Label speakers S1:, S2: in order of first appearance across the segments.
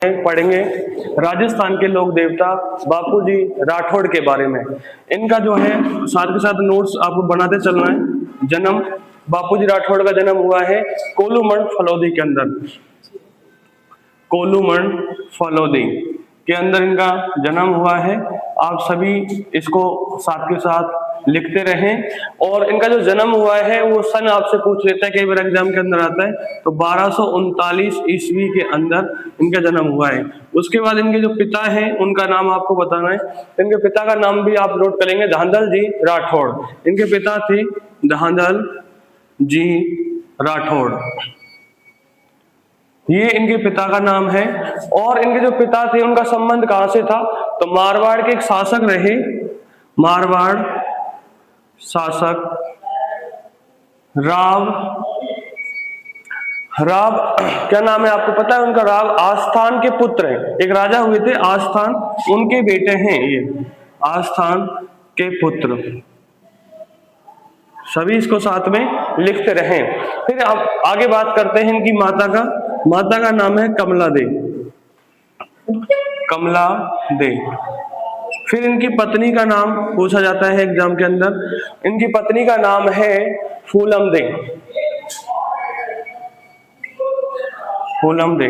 S1: पढ़ेंगे राजस्थान के लोक देवता बापूजी राठौड़ के बारे में। इनका जो है साथ के साथ नोट्स आपको बनाते चलना है। जन्म, बापूजी राठौड़ का जन्म हुआ है कोलूमंड फलौदी के अंदर, कोलूमंड फलौदी के अंदर इनका जन्म हुआ है। आप सभी इसको साथ के साथ लिखते रहें। और इनका जो जन्म हुआ है वो सन आपसे पूछ लेता है, कई बार एग्जाम के अंदर आता है, तो 1239 ईस्वी के अंदर इनका जन्म हुआ है। उसके बाद इनके जो पिता हैं उनका नाम आपको बताना है। इनके पिता का नाम भी आप नोट करेंगे, धांधल जी राठौड़। इनके पिता थे धांधल जी राठौड़, ये इनके पिता का नाम है। और इनके जो पिता थे उनका संबंध कहां से था, तो मारवाड़ के एक शासक रहे, मारवाड़ शासक राव क्या नाम है आपको पता है उनका? राव आस्थान के पुत्र हैं, एक राजा हुए थे आस्थान, उनके बेटे हैं ये आस्थान के पुत्र। सभी इसको साथ में लिखते रहें। फिर अब आगे बात करते हैं इनकी माता का नाम है कमला दे, कमला दे। फिर इनकी पत्नी का नाम पूछा जाता है एग्जाम के अंदर। इनकी पत्नी का नाम है फूलम दे, फूलम दे,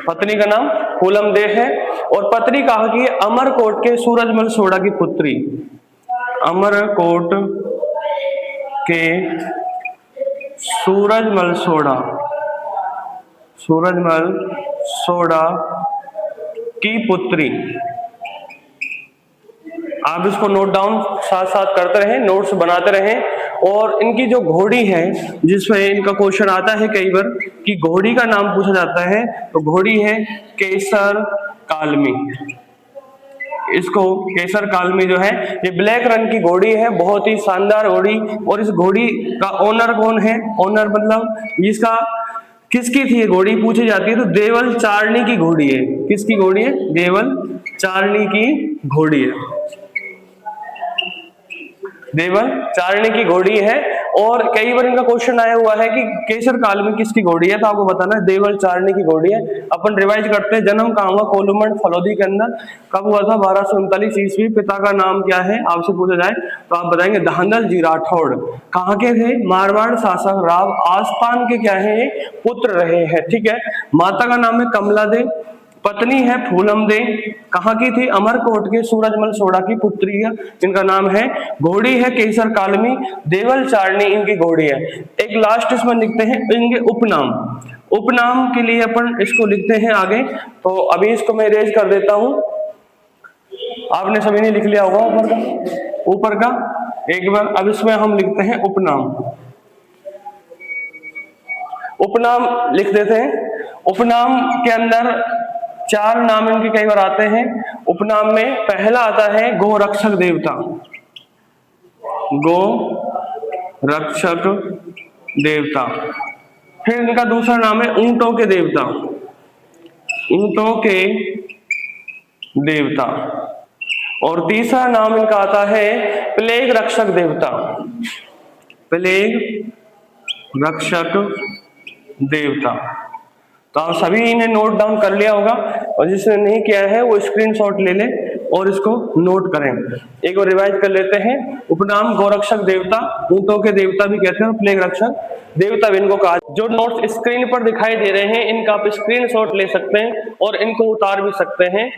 S1: पत्नी का नाम फूलम दे है। और पत्नी कहा कि अमरकोट के सूरजमल सोढ़ा की पुत्री, अमरकोट के सूरजमल सोढ़ा की पुत्री। आप इसको नोट डाउन साथ साथ करते रहें, नोट्स बनाते रहें। और इनकी जो घोड़ी है जिसमें इनका क्वेश्चन आता है कई बार कि घोड़ी का नाम पूछा जाता है, तो घोड़ी है केसर कालमी। इसको केसर कालमी जो है ये ब्लैक रंग की घोड़ी है, बहुत ही शानदार घोड़ी। और इस घोड़ी का ओनर कौन है? ओनर मतलब इसका किसकी थी ये घोड़ी पूछी जाती है, तो देवल चारणी की घोड़ी है। किसकी घोड़ी है? देवल चारणी की घोड़ी है, देवल चारणी की घोड़ी है। और कई बार इनका क्वेश्चन आया हुआ है कि केसर कालमी किसकी घोड़ी है, तो आपको बताना है देवल चारणी की घोड़ी है। अपन रिवाइज करते हैं। जन्म कहाँ हुआ? कोलूमंड फलौदी के अंदर। कब हुआ था? 1239 ईस्वी। पिता का नाम क्या है आपसे पूछा जाए तो आप बताएंगे धांधल जी राठौड़। कहाँ के थे? मारवाड़ शासक राव आस्थान के क्या है? पुत्र रहे हैं। ठीक है। माता का नाम है कमला दे, पत्नी है फूलम दे। कहाँ की थी? अमरकोट के सूरजमल सोढ़ा की पुत्री है, इनका नाम है। घोड़ी है केसर कालमी, देवल चारणी इनकी घोड़ी है। एक लास्ट इसमें लिखते हैं इनके उपनाम। उपनाम के लिए अपन इसको लिखते हैं आगे, तो अभी इसको मैं इरेज कर देता हूं। आपने सभी ने लिख लिया होगा ऊपर का एक बार। अब इसमें हम लिखते हैं उपनाम, उपनाम लिख देते हैं। उपनाम के अंदर 4 नाम इनके कई बार आते हैं। उपनाम में पहला आता है गोरक्षक देवता, गो रक्षक देवता। फिर इनका दूसरा नाम है ऊंटों के देवता, ऊंटों के देवता। और तीसरा नाम इनका आता है प्लेग रक्षक देवता, प्लेग रक्षक देवता। तो आप सभी ने नोट डाउन कर लिया होगा, और जिसने नहीं किया है वो स्क्रीनशॉट ले ले और इसको नोट करें। एक बार रिवाइज कर लेते हैं। उपनाम गोरक्षक देवता, ऊंटों के देवता भी कहते हैं, प्लेग रक्षक देवता भी इनको कहा। जो नोट्स स्क्रीन पर दिखाई दे रहे हैं इनका आप स्क्रीनशॉट ले सकते हैं और इनको उतार भी सकते हैं।